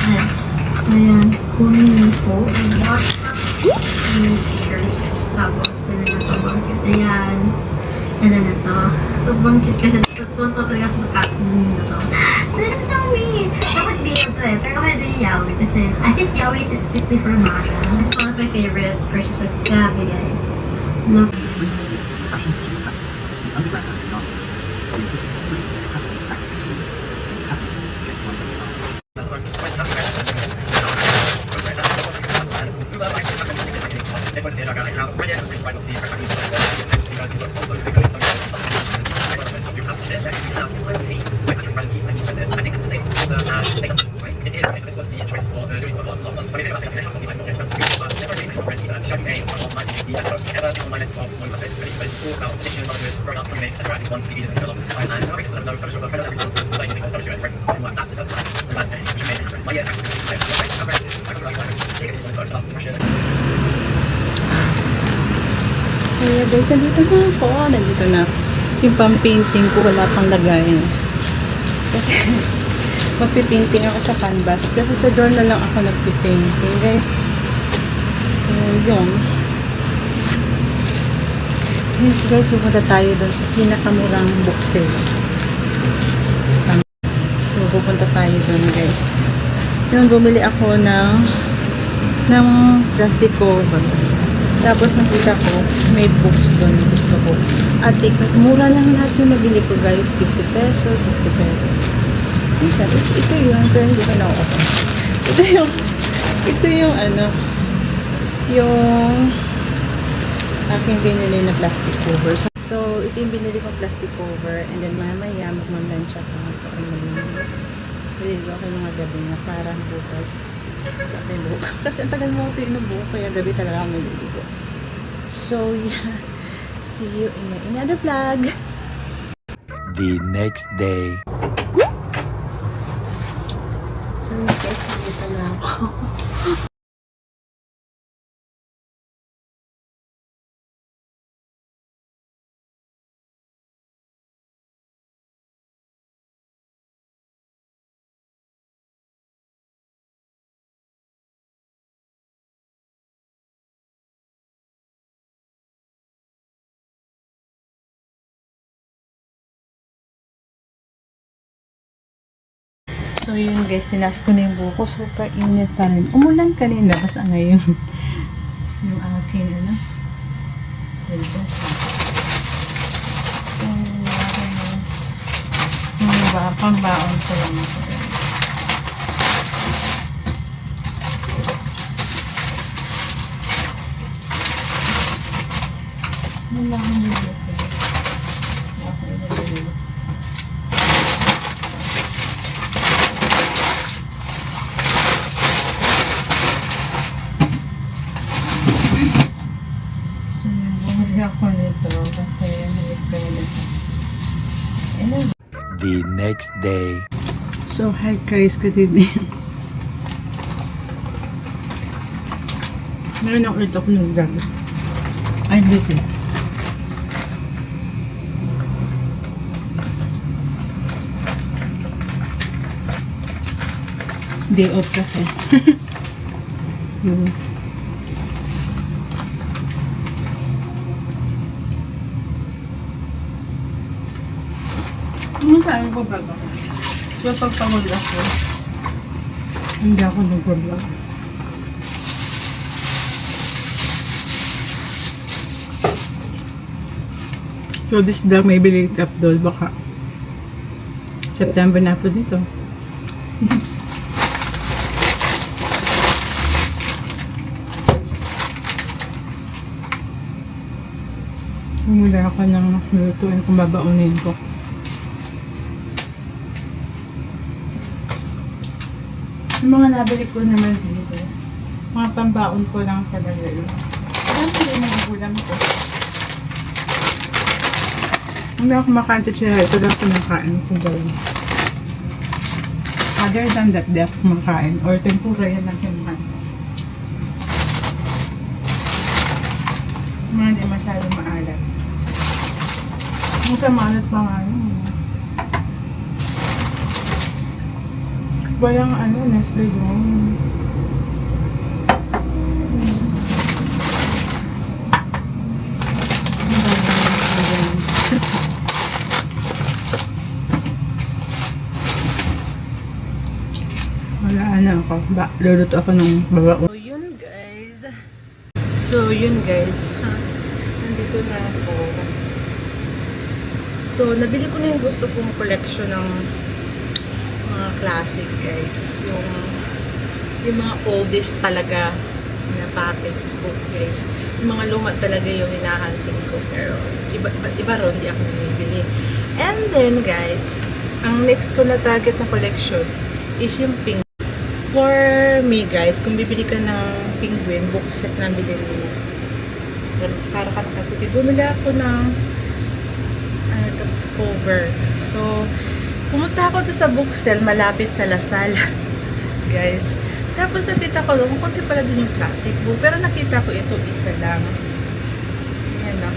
Yes. Ayan. Kunin po. Yung stickers. Tapos, din na ito bangkit. Ayan. And then ito. So, bangkit kasi tunto talaga sa cat na to. This is so me! Dapat dito to eh. Pero kaya din yaoi. Kasi, I think yaoi is strictly for Mata. It's one of my favorite purchases. Grabe, guys. Look. So yeah guys, nandito na ako. Nandito na. Yung pang-painting ko wala pang lagayan. Kasi magpipainting ako sa canvas. Kasi sa door na lang ako nagpipainting guys. So yun. Yes guys, pupunta tayo doon sa pinakamurang book sale. So pupunta tayo doon guys. Yung bumili ako ng plastic cover. Tapos nakita ko, may books doon gusto ko. At mura lang lahat yung nabili ko guys. 50 pesos, 60 pesos. Tapos ito yun, pero hindi ko na-open. Ito yung ano, yung aking binili na plastic cover. So, ito yung binili kong plastic cover. And then mamaya, magmamlansya ko. Binili ko ako mga gabi na parang bukas. Sa ating buhok. Kasi ang tagal mo ito inubuhok. Kaya gabi talaga ako naliligo. So, yeah. See you in another vlog. The next day. So, guys, nandito na ako. So, yun guys, sinas ko na yung buko. Super init pa rin. Umulan kanina. Basta ngayon. Yung akin, ano? Yung pangbaon ko lang ito. Yung lang yung buko. Ako nito kasi nalis ko nila. The next day. So, hi guys, good evening. Meron ako ulit ako ng gabi. Ay, busy. Day off kasi. Saan ko ba ba? So, pagpamag ako, hindi ako nag-vlog. So, this vlog may be late upload. Baka September na upload nito. Bumula ako ng lutuin kung babaunin ko. Yung mga nabili ko naman dito, mga pambaon ko lang talaga yun. Alam ko yung mga ulam ko. Hindi ako kumakain siya, ito lang kumakain kung gawin. Other than that, di ako kumakain. Or tempura, yan lang kumakain. Mga hindi masyadong maalat. Kung sa maalat pa nga yun. Walang ano, Nestle doon. Wala na ako. Luluto ako ng baba. So, yun guys. Nandito na ako. So, nabili ko na yung gusto kong collection ng mga classic guys. Yung mga oldest talaga na packets book guys. Yung mga luma talaga yung hinahanting ko. Pero, iba ron, hindi ako bumibili. And then guys, ang next ko na target na collection is yung pink. For me guys, kung bibili ka ng penguin book set na bilhin mo, para ka nakatipid, bumili ako ng cover. So, pumunta ako to sa book sale malapit sa Lasal. Guys. Tapos nakita ko doon, konti pala din yung plastic book. Pero nakita ko ito, isa lang. Ayan lang.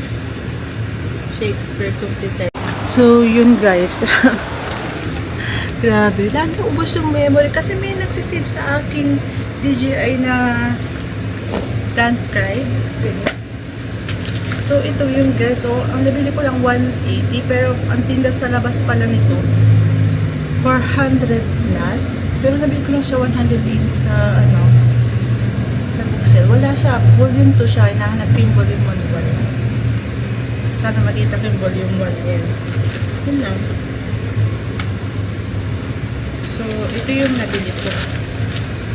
Shakespeare Complete. So, yun guys. Grabe. Lagi ubos yung memory. Kasi may nagsisave sa aking DJI na transcribe. So, ito yun guys. So, ang nabili ko lang 180. Pero, ang tinda sa labas pala nito, 400 plus. Pero, nabili ko lang siya 180 sa, sa book sale. Wala siya. Volume 2 siya. Hinahanap ko yung volume 1 ba? Sana makita ko yung volume 1 yan. Yun lang. So, ito yung nabili ko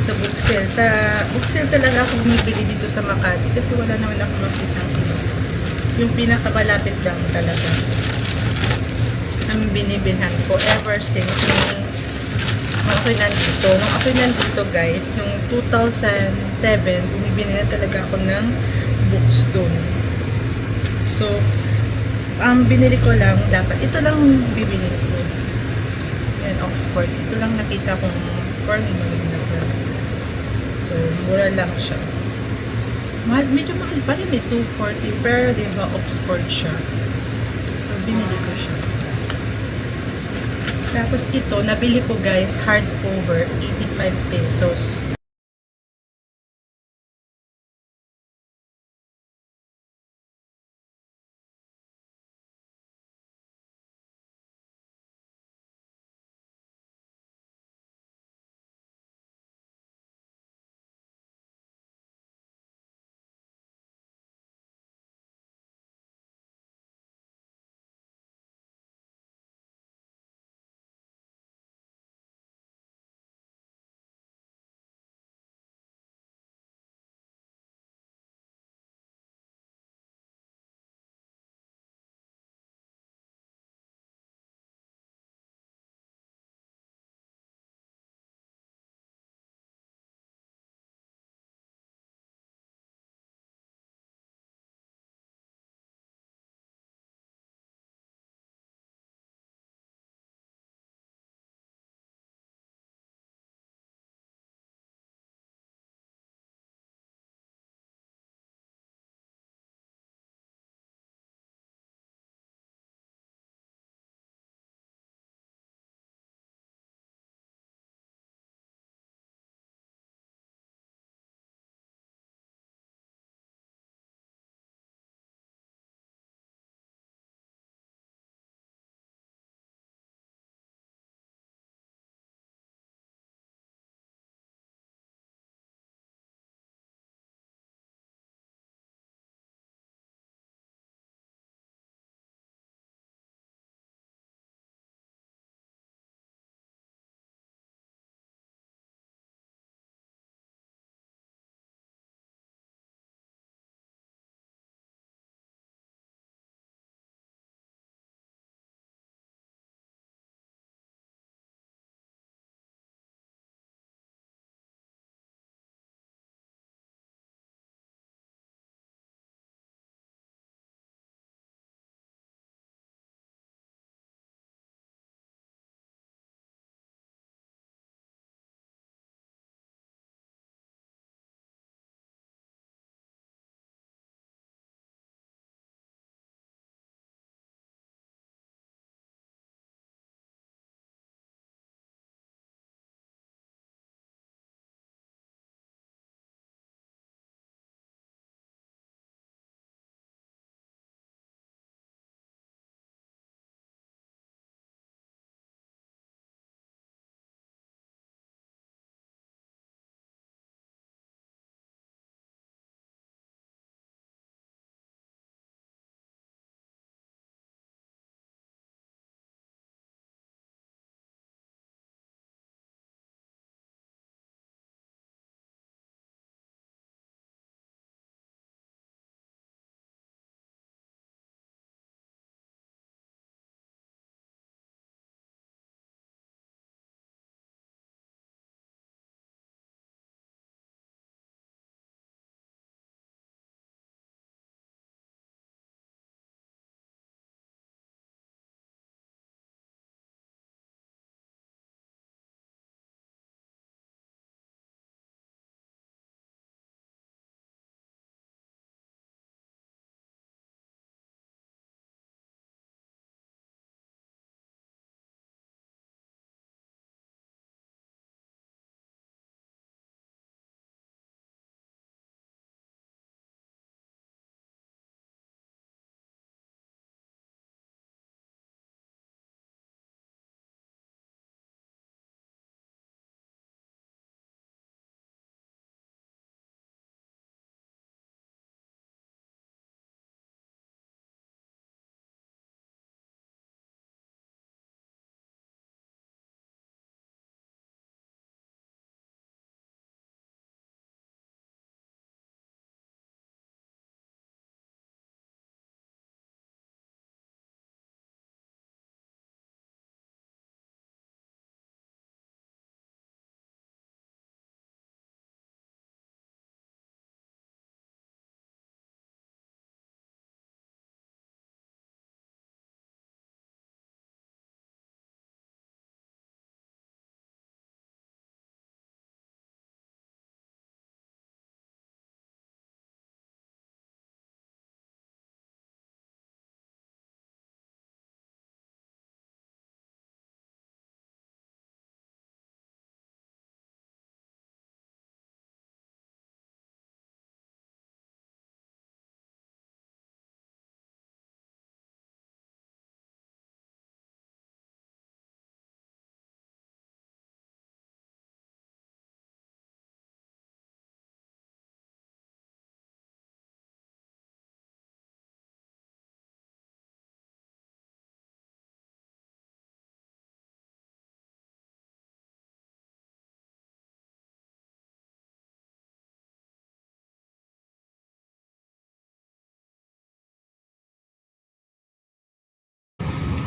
sa book sale. Sa book sale talaga ako bumibili dito sa Makati kasi wala naman ako makita kilo. Yung pinakamalapit lang talaga ang binibilhan ko ever since nung ako'y nandito guys, nung 2007 bumibili na talaga ako ng books doon. So, ang binili ko lang dapat, ito lang bibili ko. Yan, Oxford. Ito lang nakita kong formula na price. So, mura lang siya. Medyo mahal pa rin eh, 240. Pero, di ba, Oxford siya. So, binili ko siya. Tapos, ito, nabili ko guys, hardcover, 85 pesos.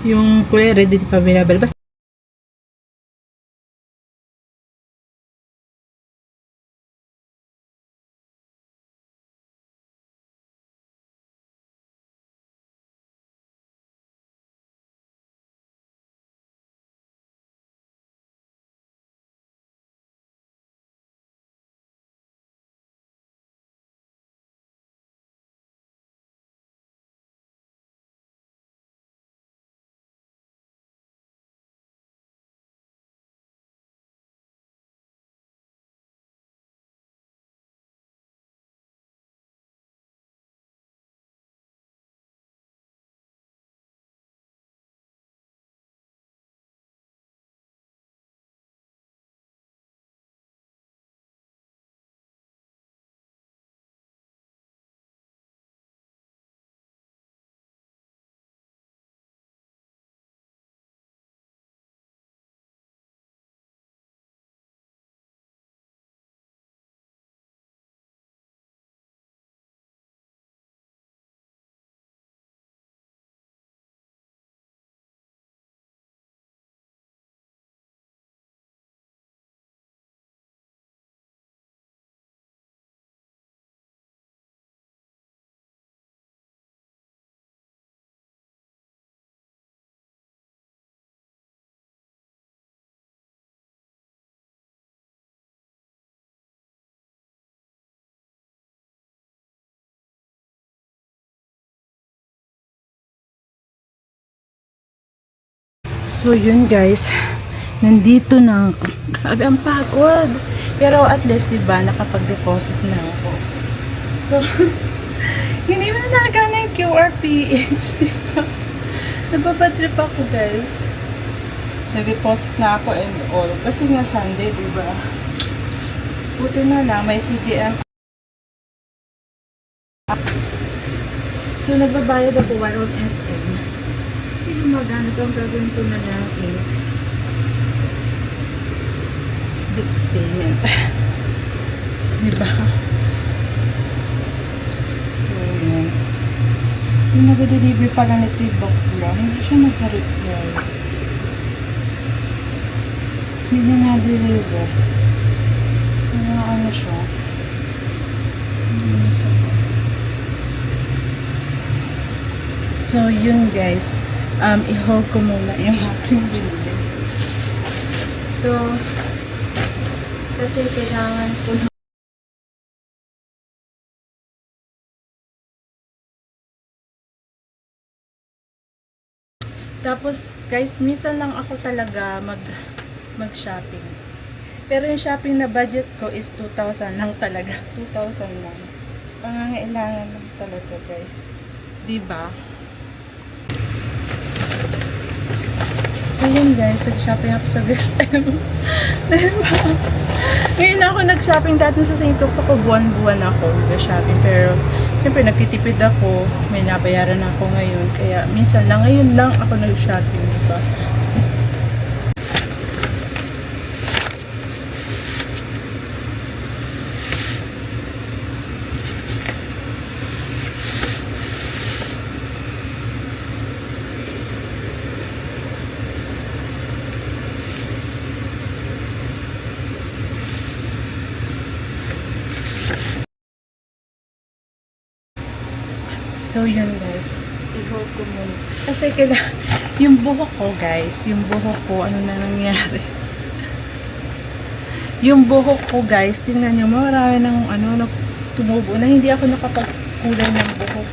Yung kulay red hindi pa available. Basta so yun guys, nandito na ako. Grabe ang pagod. Pero at least diba, nakapag-deposit na ako. So, hindi mo na nagana yung QRPH, diba? Nababatrip ako guys. Nag-deposit na ako and all. Kasi nga Sunday, diba? Buti na lang, may CDM. So, nagbabayad ako 1 on SM. Hindi gumagana. So, ang gagawin ko na lang is big statement. Diba? So, yun. Yung nag-deliver pala nito yung bakla, hindi siya nag-reply. Hindi na deliver. Ano siya? So, yun guys. I-hold ko muna yung aking binili. So, kasi kailangan ko tapos guys, minsan lang ako talaga mag-shopping. Pero yung shopping na budget ko is 2,000 lang talaga. 2,000 lang. Pangangailangan lang talaga guys. Diba? So yun guys, nag-shopping ako sa Best M. Diba? Ngayon ako nag-shopping, dati sa St. Oaks ako, buwan-buwan ako nag-shopping. Pero siyempre nagtitipid ako, may nabayaran ako ngayon. Kaya minsan lang, ngayon lang ako nag-shopping. Diba? So, yun guys. I-hold ko muna. Kasi yung buhok ko guys, yung buhok ko, ano na nangyari? Yung buhok ko guys, tingnan nyo, marami ng tumubo na hindi ako nakapagkulay ng buhok.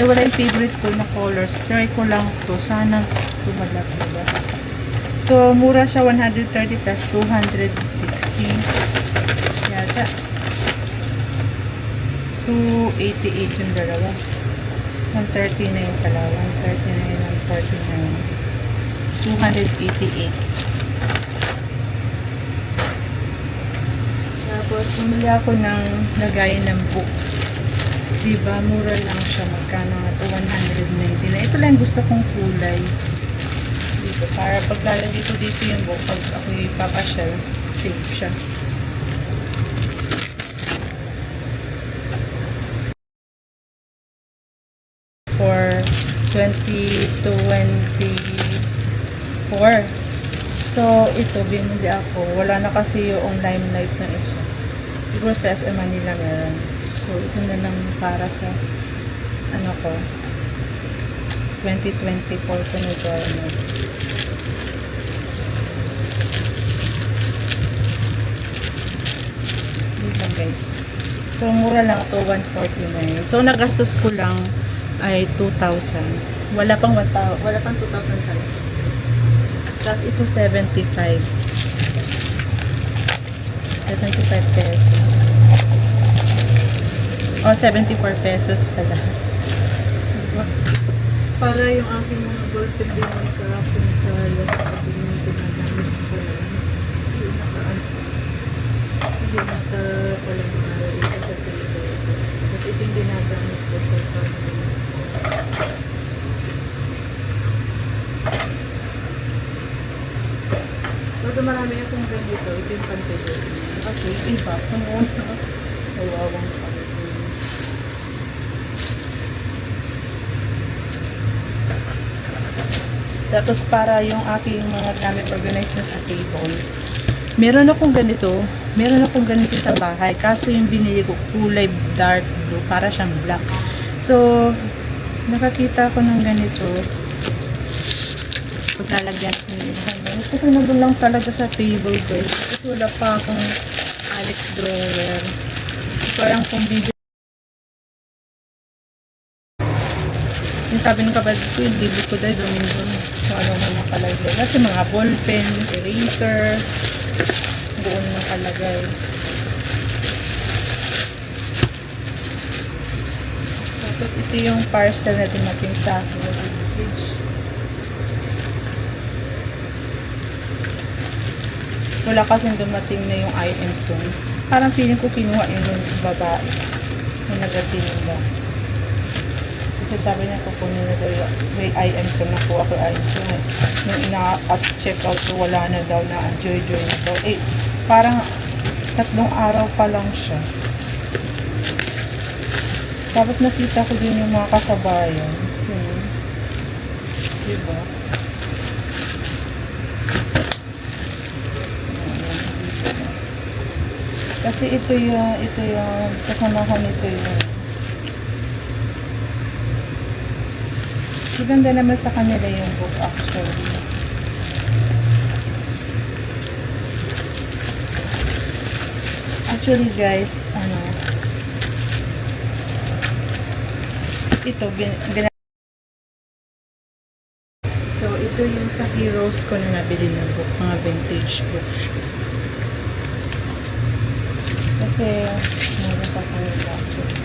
Eh, wala yung favorite ko na colors. Try ko lang to. Sana tumalab diba? So, mura siya 130 plus 260. Yata. 288 yung dalawa. 130 na yung pala. 130 na yung 140 na yung 288. Tapos, bumili ako ng lagayan ng book. Diba? Mura lang siya. Magkano nga ito? 190 na. Ito lang gusto kong kulay. Dito. Para paglalagay ko dito yung book, pag ako yung papasyal, safe siya. For 20 to 20 4. So, ito, binili ako. Wala na kasi yung limelight na isa. Siguro sa SM Manila meron. So, ito na lang para sa, ano ko, 2024 ko na journal. Dito guys. So, mura lang ito, 149. So, nagastos ko lang ay 2,000. Wala pang 1,000. Wala pang 2,000 pala. Tapos ito 75. 75 pesos. O, 74 pesos pala. Para yung aking mga ballpen din ay sa akin sa laptop yung tinagamit ko na. Hindi naka palang araw ito sa table. Kasi ito yung ginagamit ko sa family. Pero marami akong ganito. Ito yung pantay. Kasi iba. Nawawang pa. Tapos para yung aking mga gamit organized na sa table. Meron akong ganito. Meron akong ganito sa bahay. Kaso yung binili ko kulay dark blue. Para siyang black. So, nakakita ko ng ganito. Paglalagyan ko yung kasi nandun lang talaga sa table guys. Kasi wala pa akong Alex drawer. Parang kung video. Yung sabi ng kapatid ko, yung bibig ko dahil doon kung ano na nakalagay. Kasi mga ballpen, eraser, doon nakalagay. Tapos ito yung parcel na dumating sa akin. Wala kasing dumating na yung items doon. Parang feeling ko kinuha yung babae. Yung nagatinda. Kasi sabi niya kukunin na daw may items doon. Nakuha ko items doon. Nung ina-check out ko, wala na daw na joy-joy na daw. Eh, parang 3 araw pa lang siya. Tapos nakita ko din yung mga kasabayan. Diba? Kasi ito yung kasamahan nito yung maganda naman sa kanila yung book actually. Actually guys, ito so ito yung sa Heroes ko na nabili ng book, mga vintage book. Kasi meron pa kanila actually.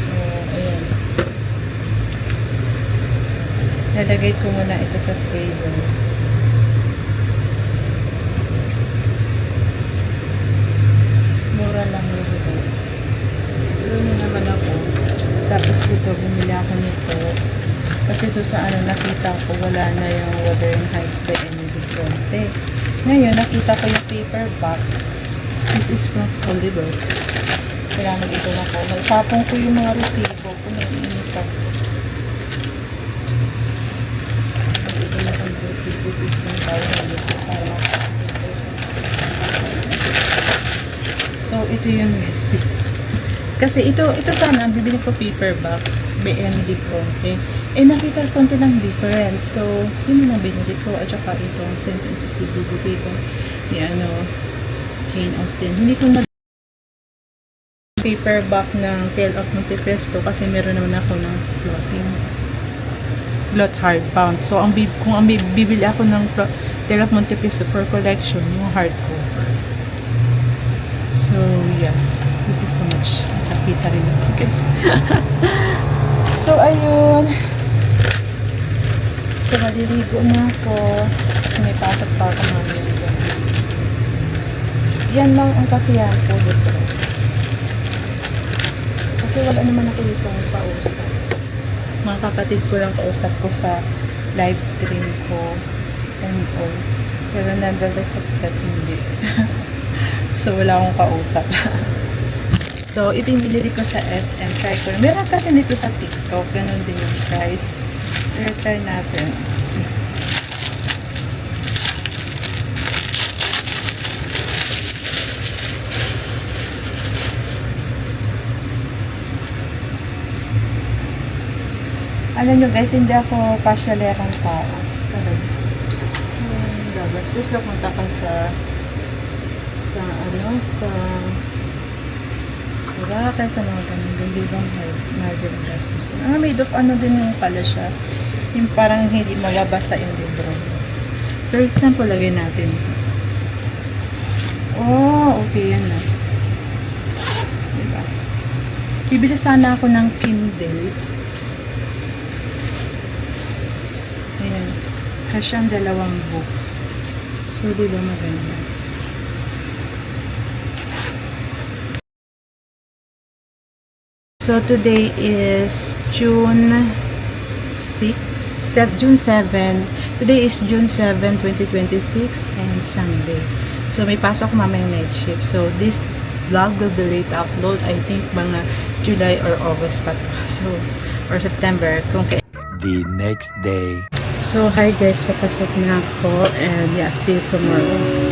So ayan, nalagay ko muna ito sa freezer. Mura lang nito guys. Pero naman ako. Tapos dito, bumili ako nito. Kasi doon sa nakita ko, wala na yung Wuthering Heights by Emily Bronte. Ngayon, nakita ko yung paperback. This is from Oliver. Kaya mag-ito na ko. Nagtapong ko yung mga resibo kung naiinis ako. Ito na ang resibo. So, ito yung nesty. Kasi ito sana, bibili ko paperbacks by Emily Bronte. Eh, nakita konti ng difference. So, yun na binili ko. At saka itong Sense and Sensibility ko ni Jane Austen. Hindi ko na paperback ng Tale of Monte Cristo kasi meron naman ako ng blot hardbound. So, kung bibili ako ng Tale of Monte Cristo for collection, yung hardcover. So, yeah. Thank you so much. Nakakita rin ako, guys. So, ayun. So, maliligo na ako. Kasi may pasok pa ako namin. Yan lang ang kasiyahan ko dito. Kasi wala naman ako dito ang kausap. Mga kapatid ko lang kausap ko sa live stream ko and all. Pero nonetheless of that, hindi. So, wala akong kausap. So, ito yung binili ko sa SM. Try ko. Meron kasi dito sa TikTok. Ganon din yung price. Pero try natin. Alam nyo guys, hindi ako pasyalerang tao. Talaga. So, dapat just pumunta ka sa Boracay, sa mga ganun. Hindi bang margin of gastos. Made of ano din yung pala siya. Yung parang hindi mababasa yung libro. For example, lagay natin. Oh, okay yan na. Diba? Bibili sana ako ng Kindle. Ayan. Kasi ang dalawang book. So, diba maganda? So, today is June 7. Today is June 7, 2026 and Sunday. So, may pasok mamayang night shift. So, this vlog will be late upload. I think mga July or August pa to. So, or September. Kung The next day. So, hi guys. Papasok na ako. And yeah, see you tomorrow.